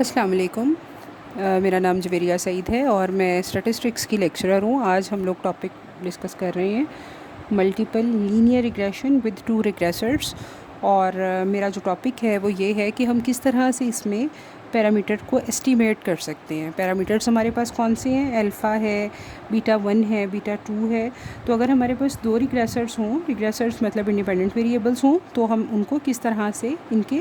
अस्सलाम वालेकुम। मेरा नाम जवेरिया सईद है और मैं स्टैटिस्टिक्स की लेक्चरर हूँ। आज हम लोग टॉपिक डिस्कस कर रहे हैं multiple linear regression with two regressors. और मेरा जो टॉपिक है वो ये है कि हम किस तरह से इसमें पैरामीटर को एस्टीमेट कर सकते हैं। पैरामीटर्स हमारे पास कौन से हैं? अल्फ़ा है, बीटा 1 है, बीटा 2 है। तो अगर हमारे पास दो रिग्रेसर्स हों, रिग्रेसर्स मतलब इंडिपेंडेंट वेरिएबल्स हों, तो हम उनको किस तरह से इनके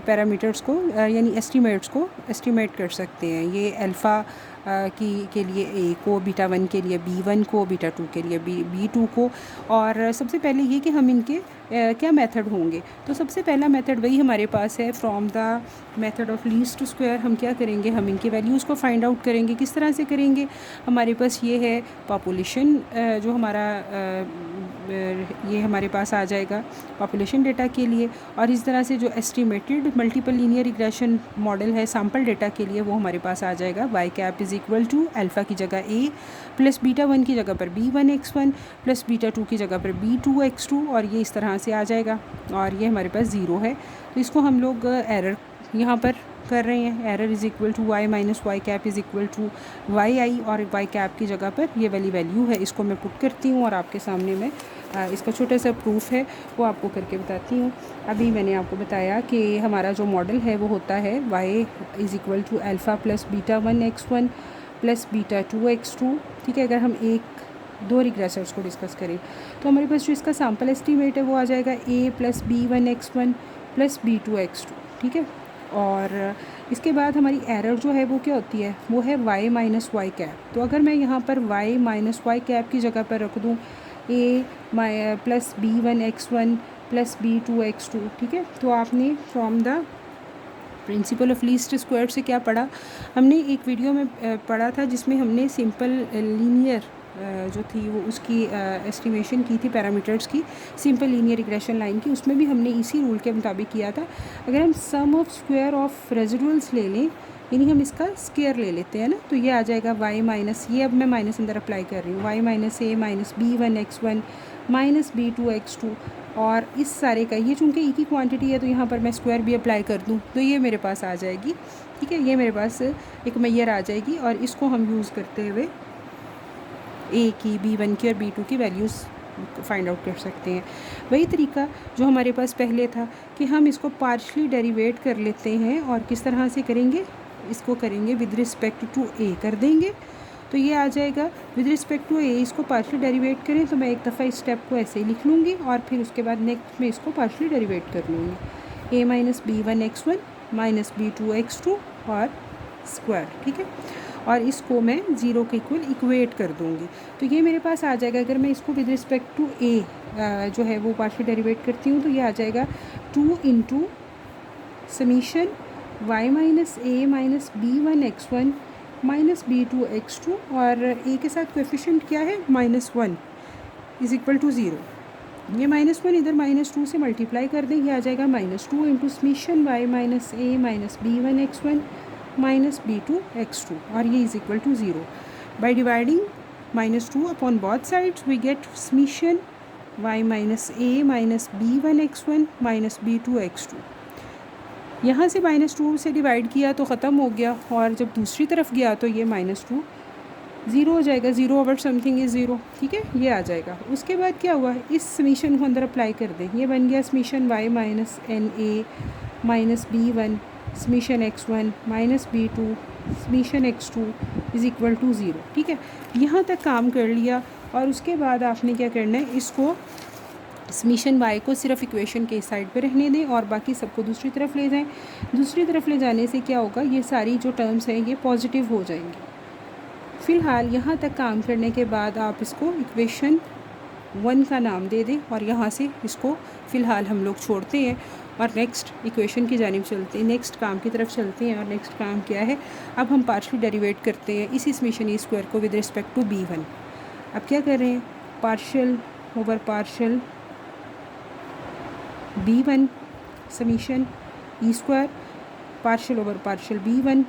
पैरामीटर्स को यानी एस्टीमेट्स को एस्टीमेट कर सकते हैं। ये अल्फ़ा के लिए ए को, बीटा 1 के लिए B1 को, बीटा 2 के लिए B2 को। और सबसे पहले ये कि हम इनके क्या मेथड होंगे। तो सबसे पहला मेथड वही हमारे पास है, from the method of least square. हम क्या करेंगे, हम इनकी वैल्यूज़ को फाइंड आउट करेंगे। किस तरह से करेंगे? हमारे पास ये है पॉपुलेशन, जो हमारा ये हमारे पास आ जाएगा पॉपुलेशन डेटा के लिए। और इस तरह से जो estimated multiple linear regression model है सैम्पल डेटा के लिए, वो हमारे पास आ जाएगा Y cap is equal to alpha की जगह ए प्लस बीटा 1 की जगह पर B1x1 प्लस बीटा 2 की जगह पर B2x2, और ये इस तरह से आ जाएगा। और ये हमारे पास ज़ीरो है, तो इसको हम लोग एरर यहाँ पर कर रहे हैं। Error is equal to Y minus Y cap is equal to Y I, और वाई कैप की जगह पर ये वाली वैल्यू है। इसको मैं पुट करती हूँ और आपके सामने मैं इसका छोटा सा प्रूफ है वो आपको करके बताती हूँ। अभी मैंने आपको बताया कि हमारा जो मॉडल है वो होता है Y is equal to alpha plus beta 1x1 plus beta 2x2। ठीक है, अगर हम दो रिग्रेसर्स को डिस्कस करें तो हमारे पास जो इसका सैम्पल एस्टीमेट है वो आ जाएगा a plus B1x1 plus B2x2। ठीक है, और इसके बाद हमारी एरर जो है वो क्या होती है, वो है y माइनस वाई कैप। तो अगर मैं यहाँ पर y माइनस वाई कैप की जगह पर रख दूँ a plus B1x1 plus B2x2, ठीक है, तो आपने from the principle of least square से क्या पढ़ा? हमने एक वीडियो में पढ़ा था जिसमें हमने सिंपल लीनियर जो थी वो उसकी एस्टिमेशन की थी पैरामीटर्स की, सिंपल लीनियर रिग्रेशन लाइन की। उसमें भी हमने इसी रूल के मुताबिक किया था। अगर हम सम ऑफ स्क्वायर ऑफ रेजिडुअल्स ले लें, यानी हम इसका स्क्वायर ले लेते हैं ना, तो ये आ जाएगा y माइनस, ये अब मैं माइनस अंदर अप्लाई कर रही हूँ, y minus a minus B1x1 minus B2x2। और इस सारे का ये चूँकि एक ही क्वांटिटी है तो यहाँ पर मैं स्क्वायर भी अप्लाई कर दूँ तो ये मेरे पास आ जाएगी। ठीक है, ये मेरे पास एक मैयर आ जाएगी, और इसको हम यूज़ करते हुए ए की, B1 की और B2 की वैल्यूज़ फाइंड आउट कर सकते हैं। वही तरीका जो हमारे पास पहले था कि हम इसको पार्शली डेरिवेट कर लेते हैं। और किस तरह से करेंगे? इसको करेंगे विद रिस्पेक्ट टू ए कर देंगे, तो ये आ जाएगा विद रिस्पेक्ट टू ए। इसको पार्शली डेरिवेट करें तो मैं एक दफ़ा इस स्टेप को ऐसे ही लिख लूँगी, और फिर उसके बाद नेक्स्ट में इसको पार्शली डेरिवेट कर लूँगी, a minus B1x1 minus B2x2 और स्क्वायर। ठीक है, और इसको मैं ज़ीरो के इक्वल इक्वेट कर दूँगी, तो ये मेरे पास आ जाएगा। अगर मैं इसको विद रिस्पेक्ट टू ए जो है वो पार्शली डेरिवेट करती हूँ तो ये आ जाएगा 2 into summation y minus a minus B1x1 minus B2x2, और a के साथ कोएफिशिएंट क्या है? -1 इज़ इक्वल टू 0। ये -1 इधर -2 से मल्टीप्लाई कर दें, ये आ जाएगा -2 into summation y minus a minus B1x1 minus B2x2, और ये is equal to 0। By dividing -2 upon both sides we get summation y minus a minus B1x1 minus B2x2। यहाँ से -2 से डिवाइड किया तो ख़त्म हो गया, और जब दूसरी तरफ गया तो ये -2 ज़ीरो हो जाएगा, 0 ओवर समथिंग इज़ 0। ठीक है, ये आ जाएगा। उसके बाद क्या हुआ, इस समीशन को अंदर अप्लाई कर दें, ये बन गया summation y minus n a minus B1 summation x1 minus B2 summation x2 is equal to 0। ठीक है, यहाँ तक काम कर लिया, और उसके बाद आपने क्या करना है, इसको समीशन y को सिर्फ इक्वेशन के इस साइड पे रहने दें और बाकी सबको दूसरी तरफ ले जाएं। दूसरी तरफ ले जाने से क्या होगा, ये सारी जो टर्म्स हैं ये पॉजिटिव हो जाएंगी। फ़िलहाल यहाँ तक काम करने के बाद आप इसको इक्वेशन 1 का नाम दे दें, और यहाँ से इसको फ़िलहाल हम लोग छोड़ते हैं और नेक्स्ट इक्वेशन की जानिब चलते हैं, नेक्स्ट काम की तरफ चलते हैं। और नेक्स्ट काम क्या है, अब हम पार्शली डेरिवेट करते हैं इसी समीशन ई स्क्वायर को विद रिस्पेक्ट टू B1। अब क्या कर रहे हैं, partial over partial B1 summation ई square partial over partial B1,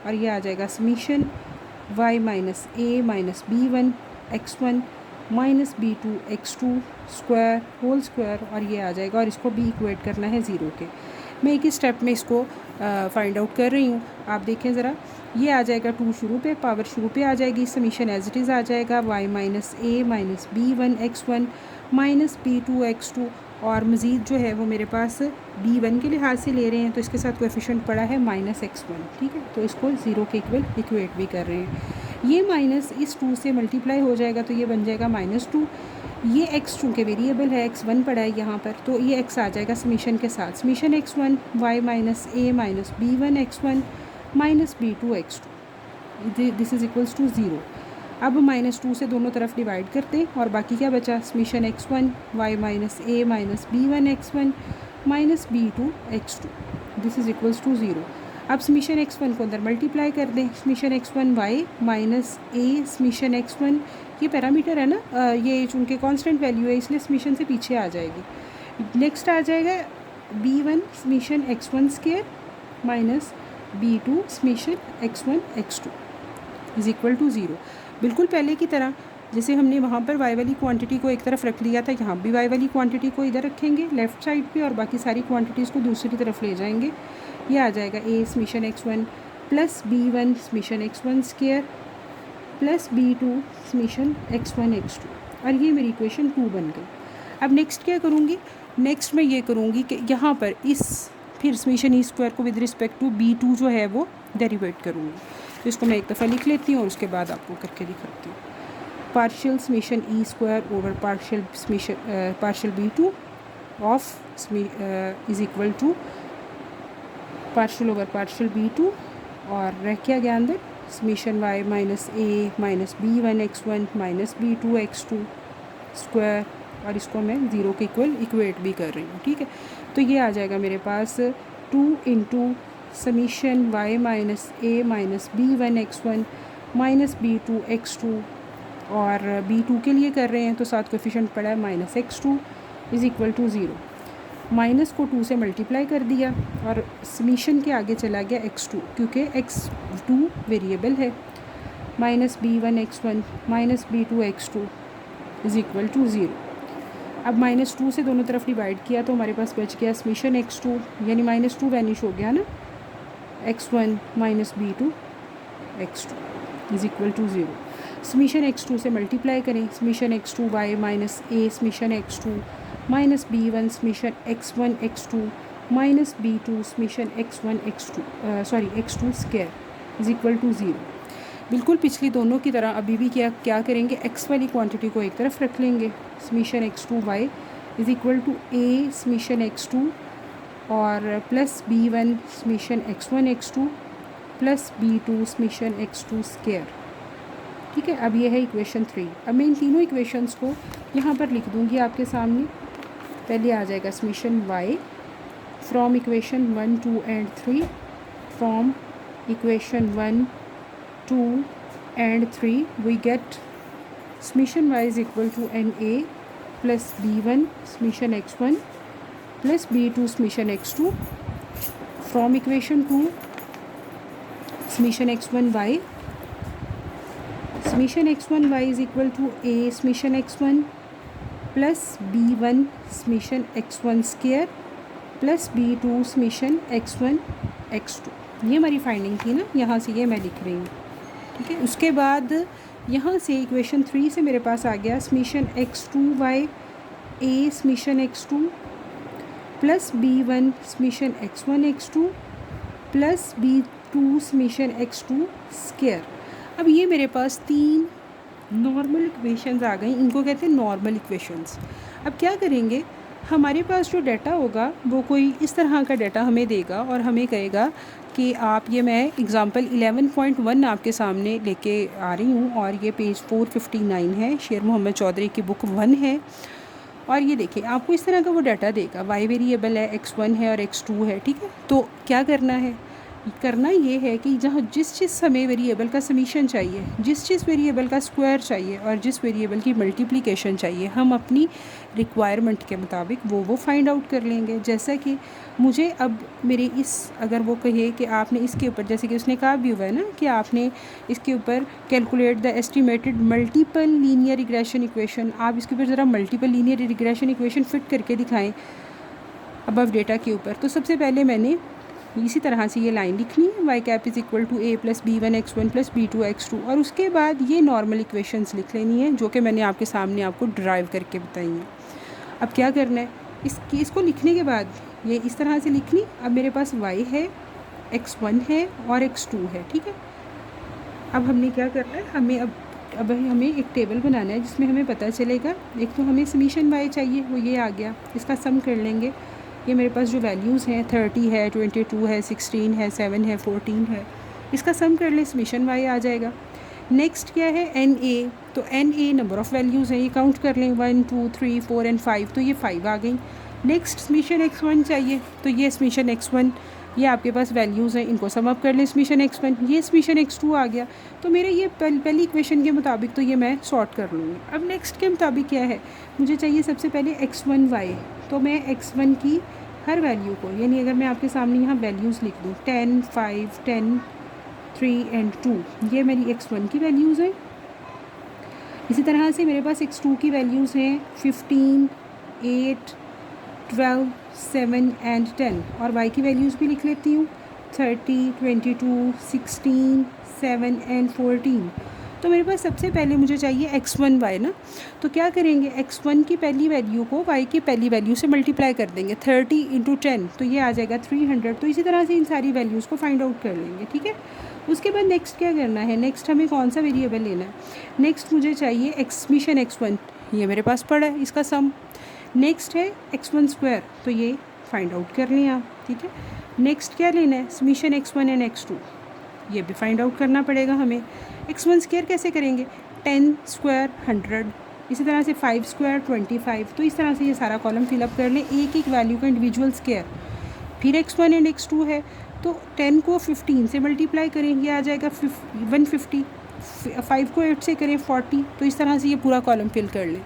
और ये आ जाएगा summation y minus a minus B1 x1 minus B2 x2 square whole square, और ये आ जाएगा। और इसको भी इक्वेट करना है 0 के। मैं एक ही स्टेप में इसको फाइंड आउट कर रही हूँ। आप देखें ज़रा, ये आ जाएगा 2 शुरू पे, पावर शुरू पे आ जाएगी, समीशन एज इट इज़ आ जाएगा y minus a minus b1 x1 minus b2 x2, और मज़ीद जो है वो मेरे पास b1 के लिहाज से ले रहे हैं तो इसके साथ कोएफिशिएंट पड़ा है माइनस x1, ठीक है, तो इसको 0 के इक्वल इक्वेट भी कर रहे हैं। ये माइनस इस 2 से मल्टीप्लाई हो जाएगा तो ये बन जाएगा -2। ये x चूँकि वेरिएबल है, x1 पड़ा है यहाँ पर, तो ये x आ जाएगा समीशन के साथ, summation x1 y minus a minus b1 x1 minus b2 x2, this is equals to 0। अब -2 से दोनों तरफ डिवाइड करते हैं और बाकी क्या बचा, summation x1 y minus a minus b1 x1 minus b2 x2, this is equals to 0। अब समीशन x1 को अंदर मल्टीप्लाई कर दें, summation x1 y minus a summation x1, ये पैरामीटर है ना, ये चूँकि कांस्टेंट वैल्यू है इसलिए समीशन से पीछे आ जाएगी। नेक्स्ट आ जाएगा b1 summation x1 square minus b2 summation x1 x2 is equal to 0। बिल्कुल पहले की तरह जैसे हमने वहाँ पर y वाली क्वांटिटी को एक तरफ रख लिया था, यहाँ भी y वाली क्वांटिटी को इधर रखेंगे लेफ़्ट साइड पे और बाकी सारी क्वांटिटीज़ को दूसरी तरफ ले जाएंगे। ये आ जाएगा a summation x1 plus b1 summation x1 square plus b2 summation x1 x2, और ये मेरी इक्वेशन 2 बन गई। अब नेक्स्ट क्या करूँगी, नेक्स्ट मैं ये करूँगी कि यहाँ पर इस फिर समीशन ई स्क्वायर को विद रिस्पेक्ट टू b2 जो है वो डेरिवेट करूँगी, तो इसको मैं एक दफ़ा लिख लेती हूँ और उसके बाद आपको करके दिखाती हूँ। Partial summation E square over partial summation partial b2 of is equal to partial over partial b2, और रह क्या गया अंदर summation y minus a minus b1 x1 minus b2 x2 square, और इसको मैं 0 के इक्वल इक्वेट भी कर रही हूँ, ठीक है। तो ये आ जाएगा मेरे पास 2 into summation y minus a minus b1 x1 minus b2 x2, और b2 के लिए कर रहे हैं तो साथ कोएफिशिएंट पड़ा है minus x2 is equal to 0। Minus को 2 से मल्टीप्लाई कर दिया और समीशन के आगे चला गया x2 क्योंकि x2 वेरिएबल है, minus b1 x1 minus b2 x2 is equal to 0। अब -2 से दोनों तरफ डिवाइड किया तो हमारे पास बच गया समीशन x2, यानी -2 वैनिश हो गया ना, x1 minus b2 x2 is equal to 0। Summation x2 से मल्टीप्लाई करें, summation x2 y minus a summation x2 minus b1 summation x1 x2 minus b2 summation x1 x2 square is equal to 0। बिल्कुल पिछली दोनों की तरह अभी भी क्या करेंगे, x वाली क्वांटिटी को एक तरफ रख लेंगे, summation x2 y is equal to a summation x2 और plus b1 summation x1 x2 plus b2 summation x2 square, ठीक है। अब ये है इक्वेशन 3। अब मैं इन तीनों इक्वेशंस को यहाँ पर लिख दूँगी आपके सामने। पहले आ जाएगा summation y from equation 1 2 and 3, from equation 1 2 and 3 we get summation y is equal to na plus b1 summation x1 plus b2 summation x2, from equation 2 summation x1 y summation x1 y is equal to a summation x1 plus b1 summation x1 square plus b2 summation x1 x2। ये हमारी finding थी ना, यहाँ से ये मैं लिख रही हूँ, ठीक है। उसके बाद यहाँ से इक्वेशन 3 से मेरे पास आ गया summation x2 y a summation x2 plus b1 summation x1 x2 plus b2 summation x2 square. अब ये मेरे पास 3 नॉर्मल इक्वेशंस आ गई, इनको कहते हैं नॉर्मल इक्वेशंस। अब क्या करेंगे, हमारे पास जो डाटा होगा वो कोई इस तरह का डाटा हमें देगा और हमें कहेगा कि आप, ये मैं एग्ज़ाम्पल 11.1 आपके सामने लेके आ रही हूँ और ये पेज 459 है, शेर मोहम्मद चौधरी की बुक 1 है। और ये देखिए आपको इस तरह का वो डाटा देगा, y वेरिएबल है, x1 है और x2 है, ठीक है। तो क्या करना ये है कि जहाँ जिस हमें वेरिएबल का समीशन चाहिए, जिस वेरिएबल का स्क्वायर चाहिए और जिस वेरिएबल की मल्टीप्लिकेशन चाहिए, हम अपनी रिक्वायरमेंट के मुताबिक वो फाइंड आउट कर लेंगे। जैसा कि मुझे अब मेरे अगर वो कहे कि आपने इसके ऊपर, जैसे कि उसने कहा भी हुआ है ना कि आपने इसके ऊपर calculate the estimated multiple linear regression equation, आप इसके ऊपर ज़रा multiple linear regression equation fit करके दिखाएं अबव डेटा के ऊपर। तो सबसे पहले मैंने इसी तरह से ये लाइन लिखनी है, Y cap is equal to A plus b1x1 plus b2x2, और उसके बाद ये नॉर्मल इक्वेशंस लिख लेनी है जो कि मैंने आपके सामने आपको ड्राइव करके बताई हैं। अब क्या करना है, इसको लिखने के बाद ये इस तरह से लिखनी। अब मेरे पास y है, x1 है और x2 है, ठीक है। अब हमने क्या करना है, अब हमें एक टेबल बनाना है जिसमें हमें पता चलेगा, एक तो हमें समीशन y चाहिए, वो ये आ गया, इसका सम कर लेंगे। ये मेरे पास जो वैल्यूज़ हैं 30 है, 22 है, 16 है, 7 है, 14 है, इसका सम कर ले, समीशन y आ जाएगा। नेक्स्ट क्या है, NA, तो NA नंबर ऑफ़ वैल्यूज़ हैं, ये काउंट कर लें, 1 2 3 4 एंड 5, तो ये 5 आ गई। नेक्स्ट समीशन x1 चाहिए, तो ये समीशन x1, ये आपके पास वैल्यूज़ हैं, इनको सम अप कर लें, समीशन x1, ये समीशन x2 आ गया। तो मेरे ये पहली इक्वेशन के मुताबिक तो ये मैं सॉर्ट कर लूँगी। अब नेक्स्ट के मुताबिक क्या है, मुझे चाहिए सबसे पहले x1 y, तो मैं x1 की हर वैल्यू को, यानी अगर मैं आपके सामने यहाँ वैल्यूज़ लिख दूँ 10 5 10 3 एंड 2, ये मेरी x1 की वैल्यूज़ हैं। इसी तरह से मेरे पास x2 की वैल्यूज़ हैं 15 8 12 7 एंड 10, और y की वैल्यूज़ भी लिख लेती हूँ 30 22 16 7 एंड 14। तो मेरे पास सबसे पहले मुझे चाहिए x1 y ना, तो क्या करेंगे, x1 की पहली वैल्यू को y की पहली वैल्यू से मल्टीप्लाई कर देंगे, 30 इंटू 10, तो ये आ जाएगा 300। तो इसी तरह से इन सारी वैल्यूज़ को फाइंड आउट कर लेंगे, ठीक है। उसके बाद नेक्स्ट क्या करना है, नेक्स्ट हमें कौन सा वेरिएबल लेना है, नेक्स्ट मुझे चाहिए समीशन x1, ये मेरे पास पड़ा है, इसका सम। नेक्स्ट है x1 स्क्वायर, तो ये फाइंड आउट कर लें आप, ठीक है। नेक्स्ट क्या लेना है, समीशन x1 एंड x2, ये भी फाइंड आउट करना पड़ेगा हमें। x1 स्क्वायर कैसे करेंगे, 10 स्क्वायर 100, इसी तरह से 5 स्क्वायर 25, तो इस तरह से ये सारा कॉलम फिलअप कर लें, एक एक वैल्यू का इंडिविजुअल स्क्वायर। फिर x1 एंड x2 है, तो 10 को 15 से मल्टीप्लाई करेंगे, आ जाएगा 150, 5 को 8 से करें 40, तो इस तरह से ये पूरा कॉलम फिल कर लें।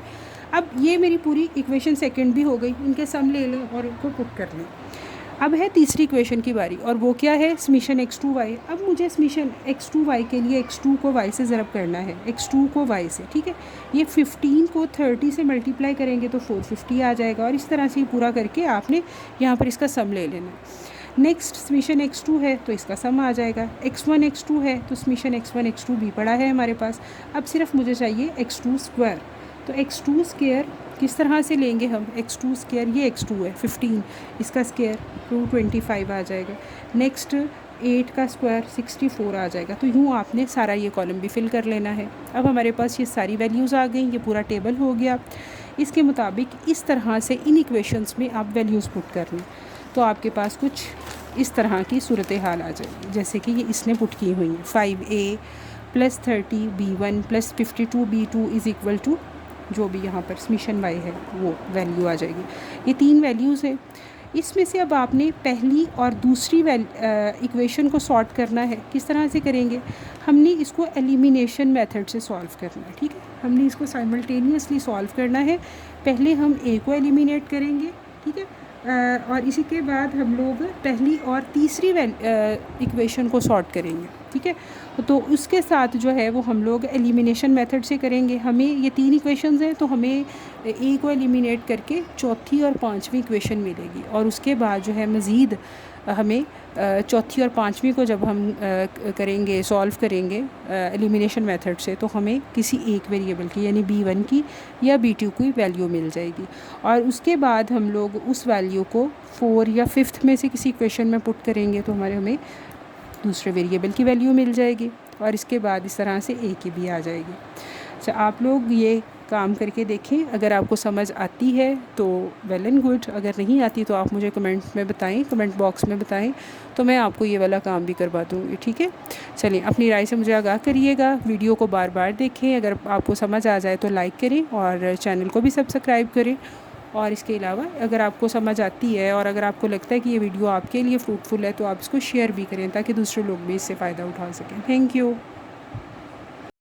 अब ये मेरी पूरी इक्वेशन सेकंड भी हो गई, इनके सम ले लें और इनको पुट कर लें। अब है तीसरी इक्वेशन की बारी, और वो क्या है, समीशन x2 y। अब मुझे समीशन x2 y के लिए x2 को y से ज़रब करना है, x2 को y से, ठीक है। ये 15 को 30 से मल्टीप्लाई करेंगे तो 450 आ जाएगा, और इस तरह से पूरा करके आपने यहाँ पर इसका सम ले लेना है। नेक्स्ट समीशन x2 है, तो इसका सम आ जाएगा। x1 x2 है, तो समीशन x1 x2 भी पड़ा है हमारे पास। अब सिर्फ मुझे चाहिए x2 स्क्वायर, तो x2 स्क्वायर किस तरह से लेंगे हम, x2 स्क्वायर, ये x2 है 15, इसका स्क्वायर 225 आ जाएगा। नेक्स्ट 8 का स्क्वायर 64 आ जाएगा। तो यूँ आपने सारा ये कॉलम भी फिल कर लेना है। अब हमारे पास ये सारी वैल्यूज़ आ गई, ये पूरा टेबल हो गया। इसके मुताबिक इस तरह से इन इक्वेशंस में आप वैल्यूज़ पुट कर लें, तो आपके पास कुछ इस तरह की सूरत हाल आ जाएगी, जैसे कि ये इसने पुट की हुई है 5a plus 30 b1 plus 52 b2 is equal to जो भी यहाँ पर समीशन y है वो वैल्यू आ जाएगी। ये 3 वैल्यूज़ हैं, इसमें से अब आपने पहली और दूसरी इक्वेशन को सॉर्ट करना है। किस तरह से करेंगे, हमने इसको एलिमिनेशन मेथड से सॉल्व करना है, ठीक है। हमने इसको साइमल्टेनियसली सॉल्व करना है। पहले हम a को एलिमिनेट करेंगे, ठीक है, और इसी के बाद हम लोग पहली और तीसरी इक्वेशन को सॉर्ट करेंगे, ठीक है। तो उसके साथ जो है वो हम लोग एलिमिनेशन मेथड से करेंगे। हमें ये 3 इक्वेशंस हैं, तो हमें ए को एलिमिनेट करके चौथी और पांचवी इक्वेशन मिलेगी, और उसके बाद जो है मज़ीद हमें चौथी और पांचवी को जब हम करेंगे, सॉल्व करेंगे एलिमिनेशन मेथड से, तो हमें किसी एक वेरिएबल की यानी b1 की या b2 की वैल्यू मिल जाएगी, और उसके बाद हम लोग उस वैल्यू को 4 या 5th में से किसी इक्वेशन में पुट करेंगे, तो हमें दूसरे वेरिएबल की वैल्यू मिल जाएगी, और इसके बाद इस तरह से a की भी आ जाएगी। अच्छा, आप लोग ये काम करके देखें। अगर आपको समझ आती है तो वेल एंड गुड, अगर नहीं आती तो आप मुझे कमेंट में बताएं, कमेंट बॉक्स में बताएं, तो मैं आपको ये वाला काम भी करवा दूँगी, ठीक है। चलिए, अपनी राय से मुझे आगाह करिएगा, वीडियो को बार बार देखें, अगर आपको समझ आ जाए तो लाइक करें और चैनल को भी सब्सक्राइब करें। और इसके अलावा अगर आपको समझ आती है और अगर आपको लगता है कि ये वीडियो आपके लिए फ्रूटफुल है, तो आप इसको शेयर भी करें ताकि दूसरे लोग भी इससे फ़ायदा उठा सकें। Thank you.